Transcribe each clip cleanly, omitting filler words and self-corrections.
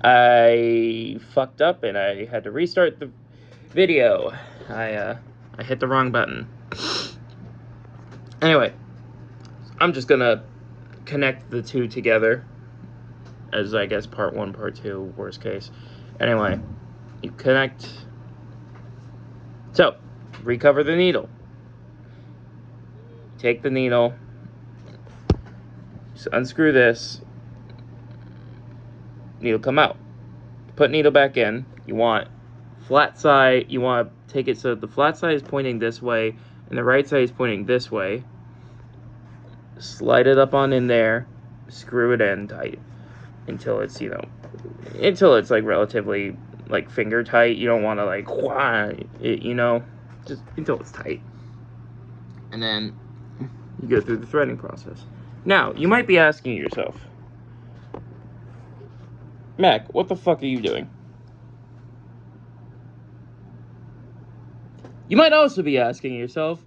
I fucked up and I had to restart the video. I hit the wrong button. Anyway, I'm just gonna connect the two together as, I guess, part 1, part 2, worst case. Anyway, you connect. So, recover the needle. Take the needle. Just unscrew this. Needle come out. Put needle back in. You want flat side. You want to take it so the flat side is pointing this way and the right side is pointing this way. Slide it up on in there. Screw it in tight until it's, until it's like relatively like finger tight. You don't want to like just until it's tight. And then you go through the threading process. Now, you might be asking yourself, Mac, what the fuck are you doing? You might also be asking yourself,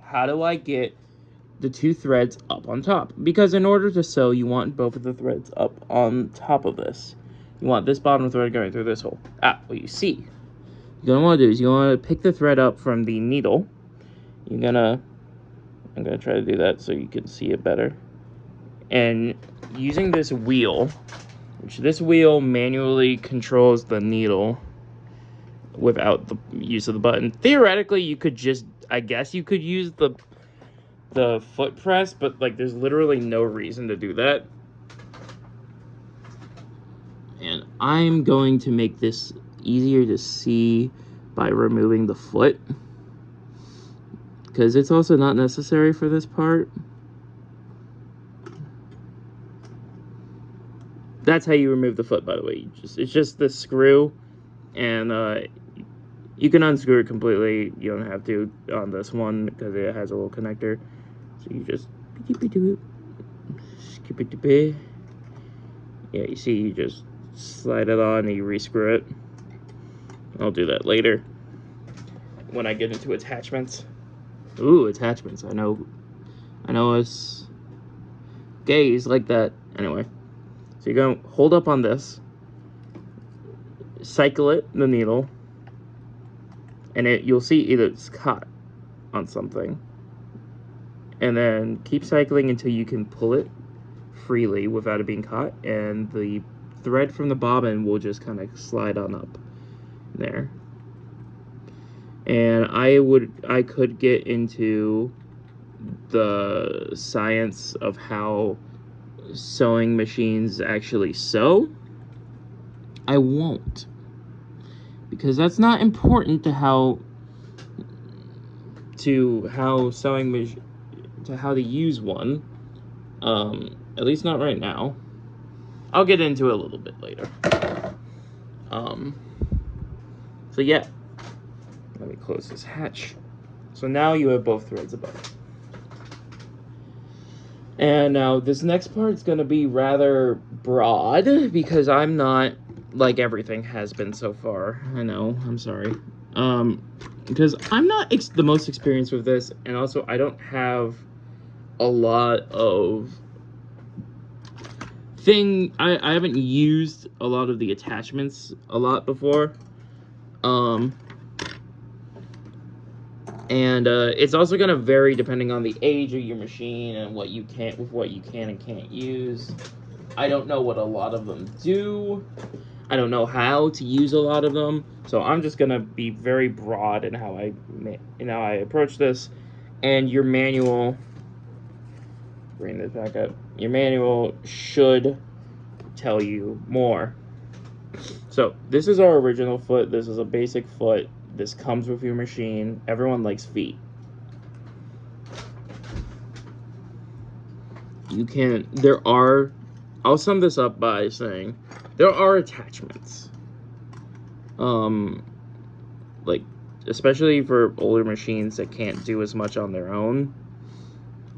how do I get the two threads up on top? Because in order to sew, you want both of the threads up on top of this. You want this bottom thread going through this hole. What you see. You're gonna want to do is you want to pick the thread up from the needle. I'm gonna try to do that so you can see it better. And using this wheel, which this wheel manually controls the needle without the use of the button. Theoretically, you could just, I guess you could use the foot press, but like there's literally no reason to do that. And I'm going to make this easier to see by removing the foot, because it's also not necessary for this part. That's how you remove the foot, by the way. It's just the screw, and you can unscrew it completely. You don't have to on this one because it has a little connector. So you just skip it. Yeah, you see, you just slide it on and you rescrew it. I'll do that later when I get into attachments. Ooh, attachments. I know us gays like that. Anyway. So you're going to hold up on this, cycle it, the needle, and you'll see either it's caught on something, and then keep cycling until you can pull it freely without it being caught, and the thread from the bobbin will just kind of slide on up there. And I could get into the science of how sewing machines actually sew. I won't, because that's not important to how to use one, at least not right now. I'll get into it a little bit later. So yeah, let me close this hatch. So now you have both threads above. And now this next part is going to be rather broad, because I'm not like everything has been so far. I know, I'm sorry. Because I'm not the most experienced with this, and also I don't have a lot of I haven't used a lot of the attachments a lot before. And it's also going to vary depending on the age of your machine and what you can and can't use. I don't know what a lot of them do. I don't know how to use a lot of them. So I'm just going to be very broad in how I approach this. And your manual, bring this back up. Your manual should tell you more. So this is our original foot. This is a basic foot. This comes with your machine. Everyone likes feet. I'll sum this up by saying there are attachments. Like, especially for older machines that can't do as much on their own.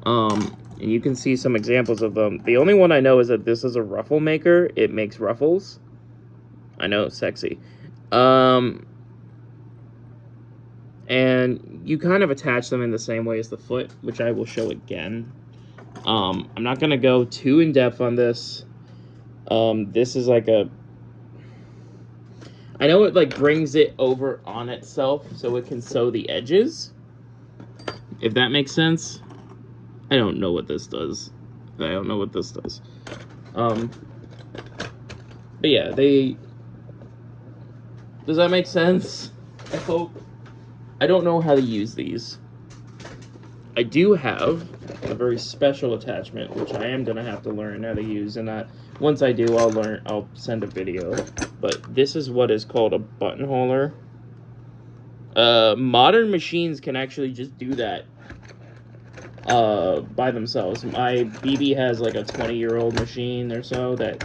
And you can see some examples of them. The only one I know is that this is a ruffle maker. It makes ruffles. I know, sexy. And you kind of attach them in the same way as the foot, which I will show again. I'm not going to go too in-depth on this. This is like I know it like brings it over on itself so it can sew the edges, if that makes sense. I don't know what this does. But yeah, does that make sense? I hope. I don't know how to use these. I do have a very special attachment, which I am gonna have to learn how to use, and once I do, I'll send a video. But this is what is called a buttonholer. Modern machines can actually just do that by themselves. My BB has like a 20-year-old machine or so that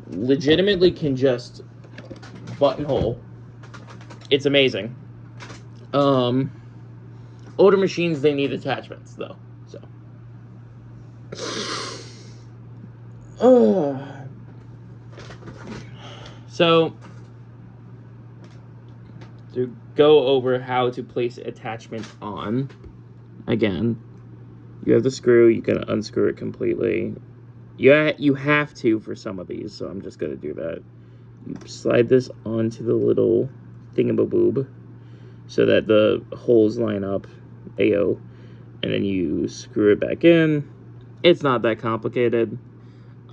legitimately can just buttonhole. It's amazing. Older machines, they need attachments though, so to go over how to place attachments on, again, you have the screw, you can unscrew it completely. You have to for some of these, so I'm just gonna do that. You slide this onto the little thingamaboob so that the holes line up, and then you screw it back in. It's not that complicated.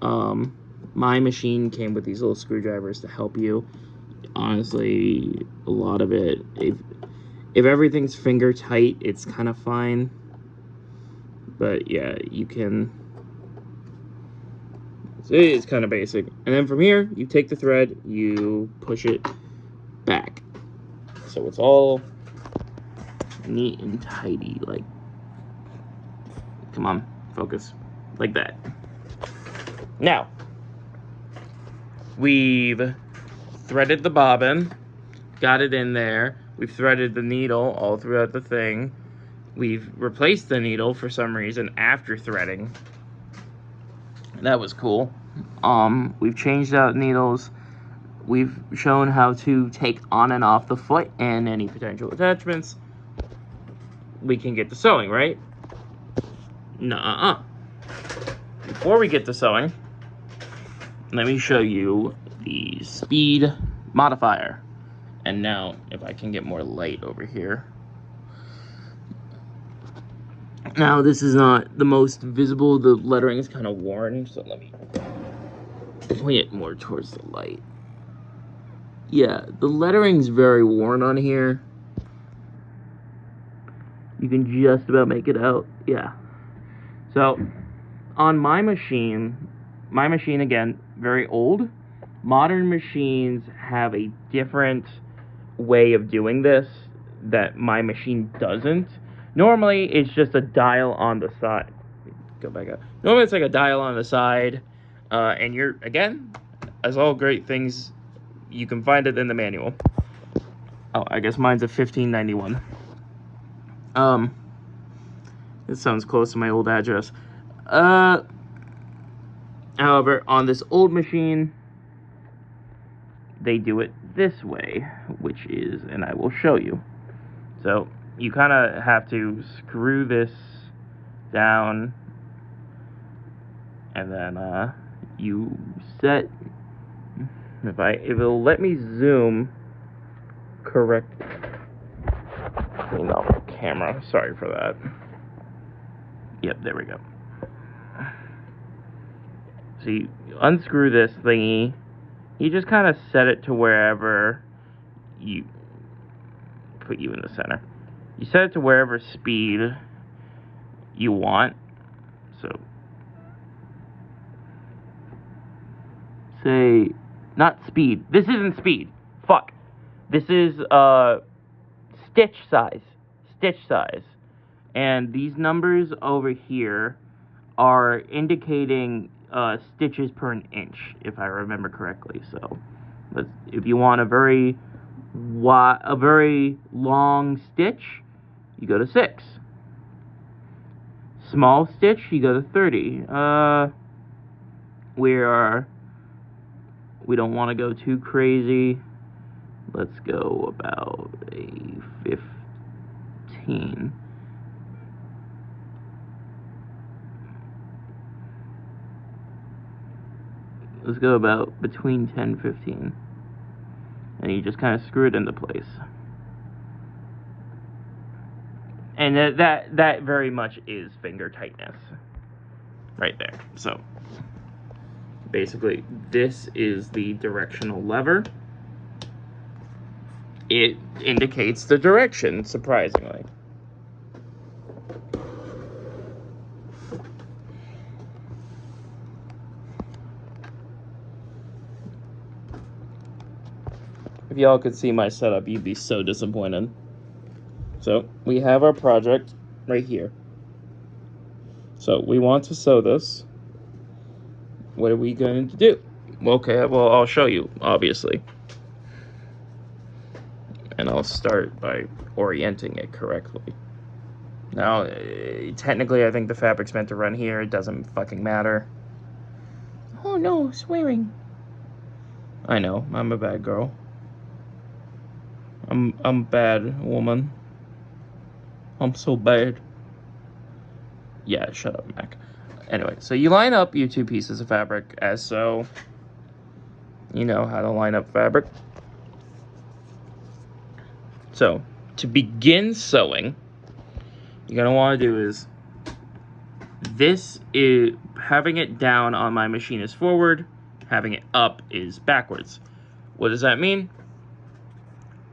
My machine came with these little screwdrivers to help you. Honestly, a lot of it, if everything's finger tight, it's kind of fine. But yeah, you can. It's kind of basic. And then from here, you take the thread, you push it back. So it's all neat and tidy, like, come on, focus, like that. Now, we've threaded the bobbin, got it in there. We've threaded the needle all throughout the thing. We've replaced the needle for some reason after threading. That was cool. We've changed out needles. We've shown how to take on and off the foot and any potential attachments. We can get to sewing, right? Nuh-uh. Before we get to sewing, let me show you the speed modifier. And now, if I can get more light over here. Now, this is not the most visible. The lettering is kind of worn, so let me point it more towards the light. Yeah, the lettering's very worn on here. You can just about make it out. Yeah. So, on my machine, again, very old. Modern machines have a different way of doing this that my machine doesn't. Normally, it's just a dial on the side. Go back up. Normally, it's like a dial on the side, and you're, again, as all great things, you can find it in the manual. Oh, I guess mine's a 1591. This sounds close to my old address. However, on this old machine, they do it this way, which is, and I will show you. So, you kind of have to screw this down, and then, you set, if it'll let me zoom correct, clean off the camera, sorry for that. Yep, there we go. So you unscrew this thingy, you just kind of set it to wherever you put you in the center. You set it to wherever speed you want. So, say, not speed. This isn't speed. Fuck. This is, stitch size. Stitch size. And these numbers over here are indicating stitches per an inch, if I remember correctly. So, if you want a very long stitch, you go to 6. Small stitch, you go to 30. We don't want to go too crazy. Let's go about a 15. Let's go about between 10 and 15. And you just kind of screw it into place. And that very much is finger tightness right there. So basically, this is the directional lever. It indicates the direction, surprisingly. If y'all could see my setup, you'd be so disappointed. So, we have our project right here. So, we want to sew this. What are we going to do? Okay, well, I'll show you, obviously. And I'll start by orienting it correctly. Now, technically, I think the fabric's meant to run here. It doesn't fucking matter. Oh, no, swearing. I know, I'm a bad girl. I'm bad, woman. I'm so bad. Yeah, shut up, Mac. Anyway, so you line up your two pieces of fabric as so. You know how to line up fabric. So, to begin sewing, you're gonna want to do is, this is, having it down on my machine is forward, having it up is backwards. What does that mean?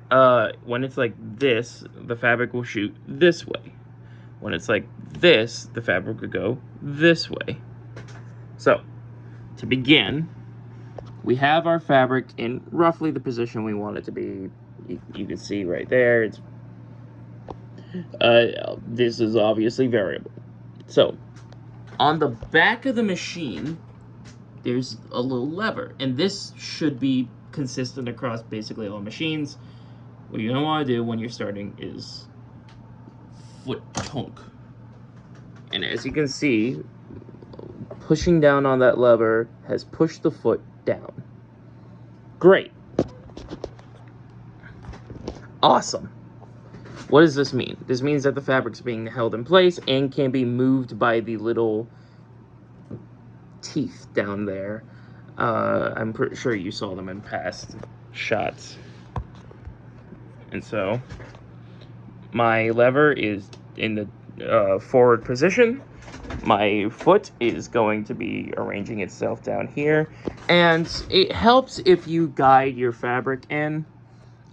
When it's like this, the fabric will shoot this way. When it's like this, the fabric will go this way. So, to begin, we have our fabric in roughly the position we want it to be. You can see right there, it's this is obviously variable. So, on the back of the machine, there's a little lever, and this should be consistent across basically all machines. What you're gonna want to do when you're starting is foot tonk. And as you can see, pushing down on that lever has pushed the foot down. Great. Awesome. What does this mean? This means that the fabric's being held in place and can be moved by the little teeth down there. I'm pretty sure you saw them in past shots. And so, my lever is in the forward position. My foot is going to be arranging itself down here. And it helps if you guide your fabric in.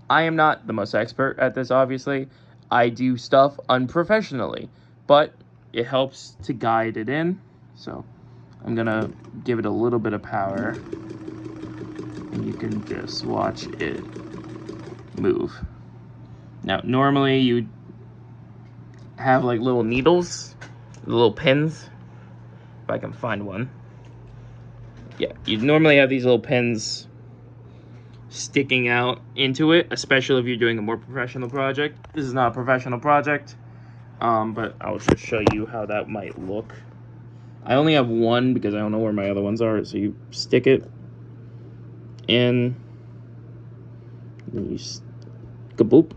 I am not the most expert at this, obviously. I do stuff unprofessionally, but it helps to guide it in. So I'm gonna give it a little bit of power, and you can just watch it move. Now, normally you have like little needles, little pins, if I can find one. Yeah, you normally have these little pins sticking out into it, especially if you're doing a more professional project. This is not a professional project, but I'll just show you how that might look. I only have one because I don't know where my other ones are. So you stick it in, and you kaboop,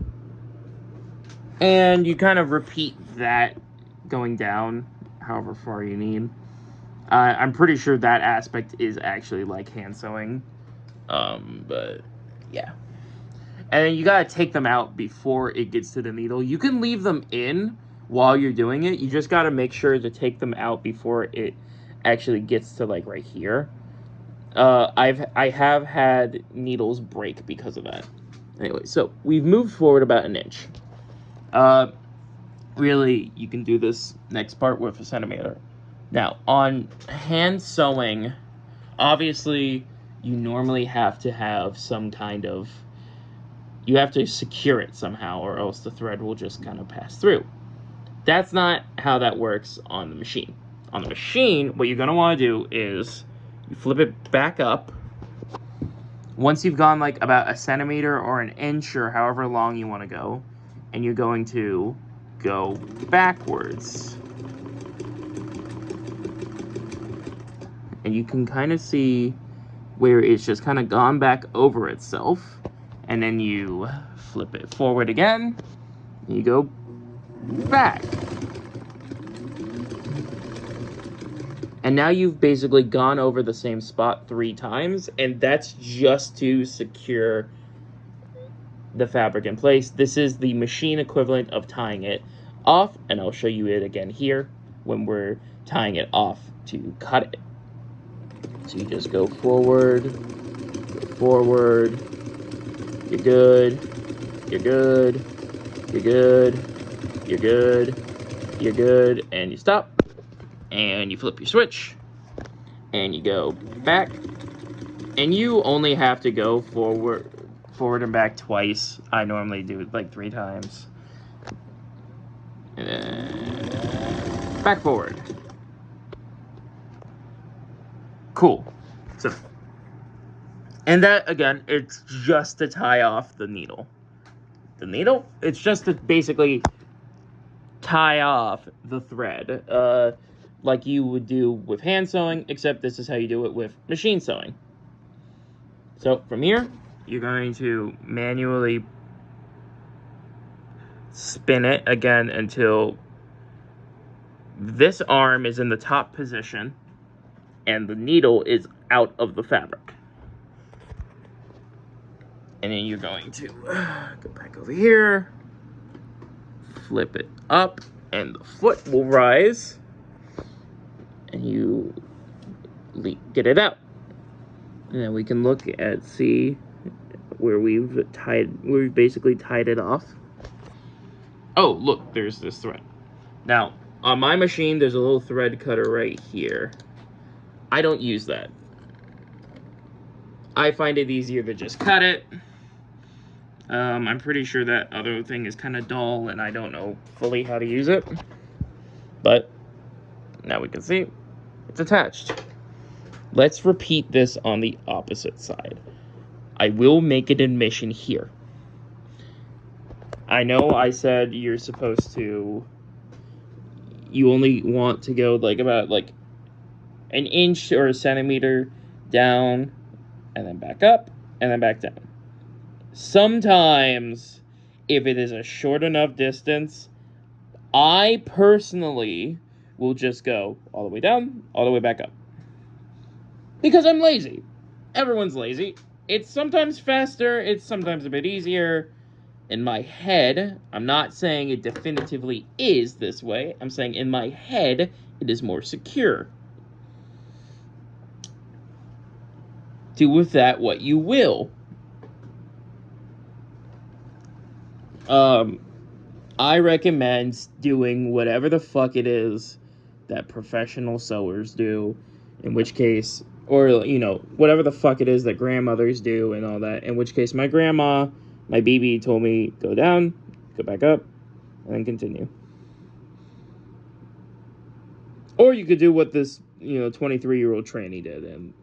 and you kind of repeat that going down however far you need. I'm pretty sure that aspect is actually like hand sewing. But yeah. And then you gotta take them out before it gets to the needle. You can leave them in while you're doing it. You just gotta make sure to take them out before it actually gets to like right here. I have had needles break because of that. Anyway, so we've moved forward about an inch. Really, you can do this next part with a centimeter. Now, on hand sewing, obviously, you normally have to have some kind of, you have to secure it somehow, or else the thread will just kind of pass through. That's not how that works on the machine. On the machine, what you're going to want to do is you flip it back up. Once you've gone like about a centimeter or an inch or however long you want to go, and you're going to go backwards. And you can kind of see where it's just kind of gone back over itself. And then you flip it forward again. And you go back. And now you've basically gone over the same spot 3 times. And that's just to secure the fabric in place. This is the machine equivalent of tying it off, and I'll show you it again here when we're tying it off to cut it. So you just go forward, you're good, you're good, you're good, you're good, you're good, and you stop, and you flip your switch, and you go back, and you only have to go forward and back twice. I normally do it like 3 times. And then back forward. Cool. So, and that, again, it's just to tie off the needle. The needle? It's just to basically tie off the thread, like you would do with hand sewing, except this is how you do it with machine sewing. So from here, you're going to manually spin it again until this arm is in the top position and the needle is out of the fabric. And then you're going to go back over here, flip it up, and the foot will rise, and you get it out. And then we can look at, see where we've basically tied it off. Oh, look, there's this thread. Now, on my machine, there's a little thread cutter right here. I don't use that. I find it easier to just cut it. I'm pretty sure that other thing is kind of dull, and I don't know fully how to use it. But now we can see it's attached. Let's repeat this on the opposite side. I will make an admission here. I know I said you're supposed to, you only want to go like about like an inch or a centimeter down, and then back up, and then back down. Sometimes, if it is a short enough distance, I personally will just go all the way down, all the way back up. Because I'm lazy. Everyone's lazy. It's sometimes faster, it's sometimes a bit easier. In my head, I'm not saying it definitively is this way. I'm saying in my head, it is more secure. Do with that what you will. I recommend doing whatever the fuck it is that professional sewers do, in which case, or, you know, whatever the fuck it is that grandmothers do and all that, in which case my grandma, my BB told me, go down, go back up, and then continue. Or you could do what this, 23-year-old tranny did and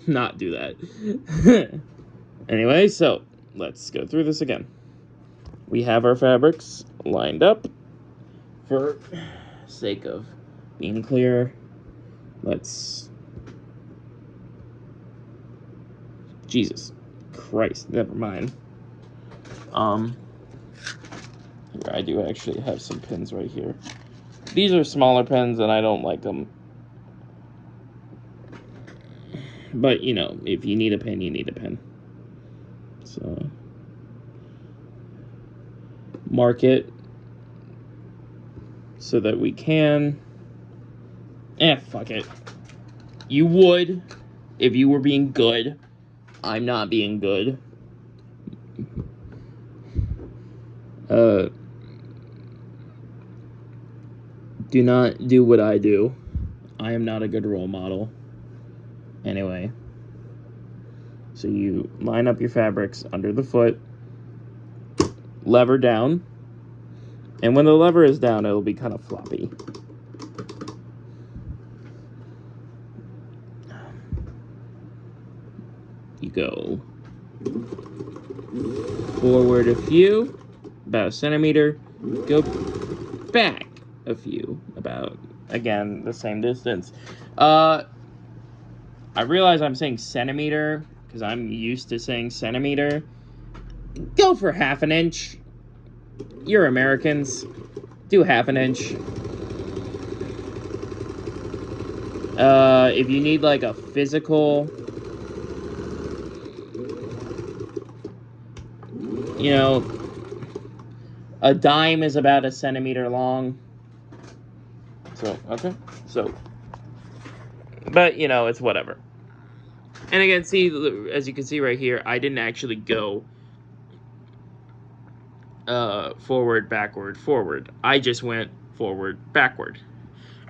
not do that. Anyway, so let's go through this again. We have our fabrics lined up. For sake of being clear, let's... Jesus Christ, never mind. Here, I do actually have some pins right here. These are smaller pins and I don't like them. But, if you need a pin, you need a pin. So, mark it so that we can... fuck it. You would if you were being good. I'm not being good. Do not do what I do. I am not a good role model. Anyway. So you line up your fabrics under the foot. Lever down. And when the lever is down, it'll be kind of floppy. You go forward a few, about a centimeter. Go back a few, about, again, the same distance. I realize I'm saying centimeter because I'm used to saying centimeter. Go for half an inch. You're Americans. Do half an inch. If you need like a physical, you know, a dime is about a centimeter long. So, okay. So, but, you know, it's whatever. And again, see, as you can see right here, I didn't actually go forward, backward, forward. I just went forward, backward.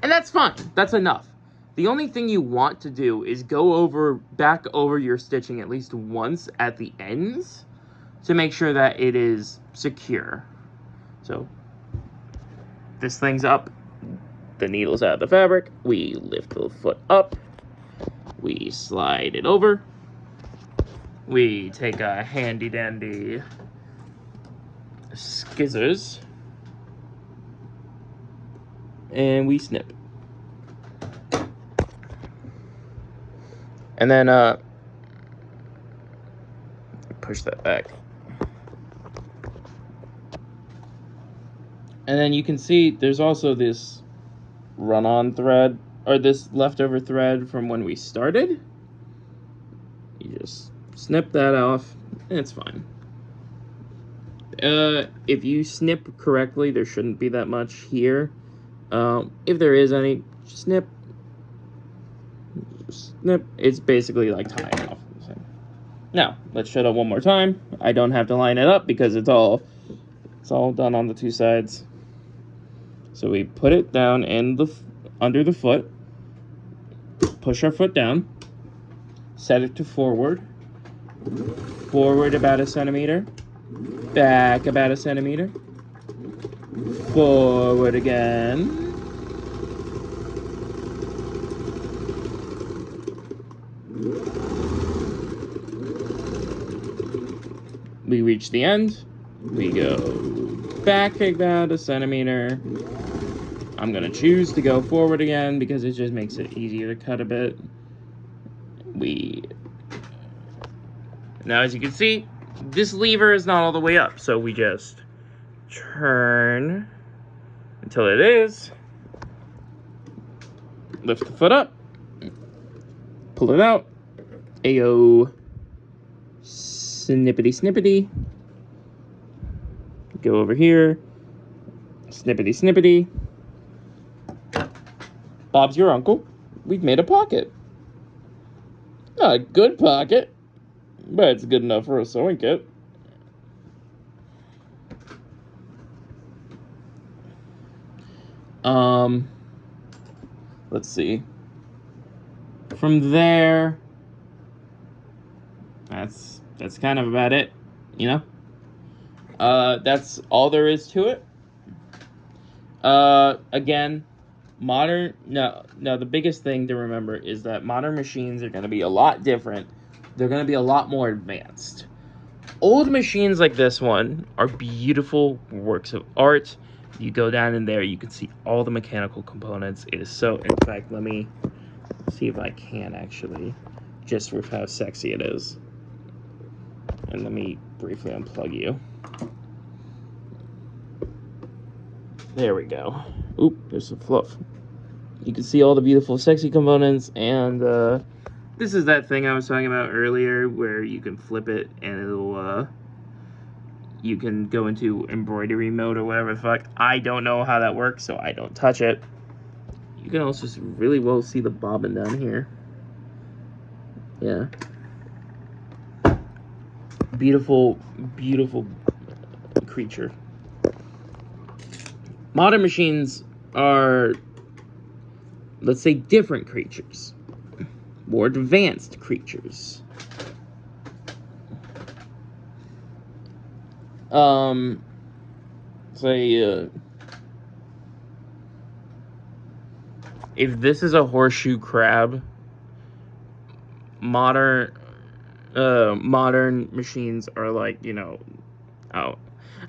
And that's fine. That's enough. The only thing you want to do is go back over your stitching at least once at the ends to make sure that it is secure. So, this thing's up. The needle's out of the fabric. We lift the foot up. We slide it over. We take a handy dandy scissors and we snip. And then push that back. And then you can see there's also this run-on thread, or this leftover thread from when we started. You just snip that off, and it's fine. If you snip correctly, there shouldn't be that much here. If there is any, snip. Snip. It's basically like tying off. Now, let's shut up one more time. I don't have to line it up because it's all done on the two sides. So we put it down under the foot, push our foot down, set it to forward about a centimeter, back about a centimeter, forward again, we reach the end, we go back about a centimeter. I'm gonna choose to go forward again because it just makes it easier to cut a bit. Now as you can see, this lever is not all the way up, so we just turn until it is. Lift the foot up, pull it out, ayo, snippity snippity. Go over here, snippity snippity. Bob's your uncle. We've made a pocket. Not a good pocket, but it's good enough for a sewing kit. Let's see. From there, that's kind of about it, you know? That's all there is to it. Again, the biggest thing to remember is that modern machines are going to be a lot different. They're going to be a lot more advanced. Old machines like this one are beautiful works of art. You go down in there, you can see all the mechanical components. It is so, in fact, let me see if I can actually, just with how sexy it is. And let me briefly unplug you. There we go. Oop, there's some fluff. You can see all the beautiful, sexy components, and this is that thing I was talking about earlier where you can flip it and it'll, you can go into embroidery mode or whatever the fuck. I don't know how that works, so I don't touch it. You can also just really well see the bobbin down here. Yeah. Beautiful, beautiful creature. Modern machines are, let's say, different creatures. More advanced creatures. Say, if this is a horseshoe crab, modern machines are like, you know, I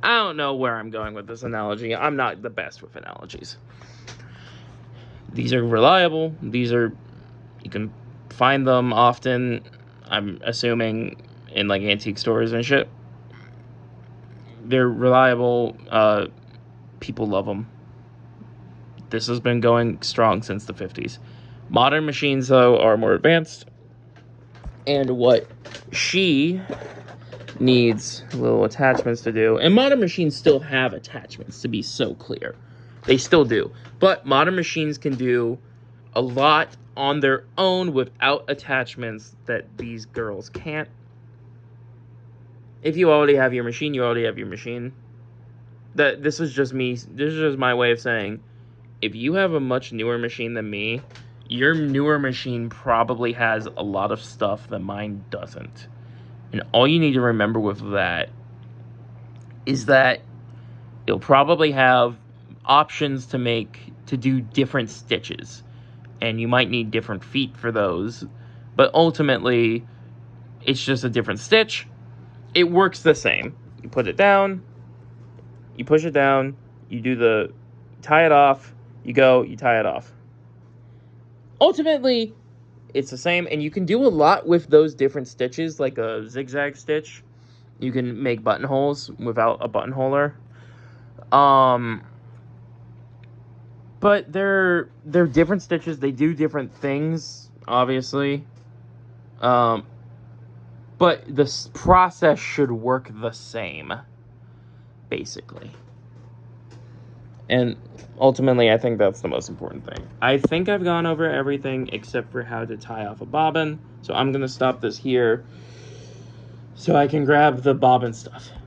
don't know where I'm going with this analogy. I'm not the best with analogies. These are reliable. You can find them often, I'm assuming, in like antique stores and shit. They're reliable. People love them. This has been going strong since the 50s. Modern machines, though, are more advanced. And what she needs little attachments to do. And modern machines still have attachments, to be so clear. They still do. But modern machines can do a lot on their own without attachments that these girls can't. If you already have your machine, you already have your machine. This is just my way of saying, if you have a much newer machine than me, your newer machine probably has a lot of stuff that mine doesn't. And all you need to remember with that is that you'll probably have options to do different stitches. And you might need different feet for those. But ultimately, it's just a different stitch. It works the same. You put it down, you push it down, you tie it off, you tie it off. Ultimately, it's the same, and you can do a lot with those different stitches, like a zigzag stitch. You can make buttonholes without a buttonholer. But they're different stitches. They do different things, obviously. But the process should work the same, basically. And ultimately, I think that's the most important thing. I think I've gone over everything except for how to tie off a bobbin. So I'm going to stop this here so I can grab the bobbin stuff.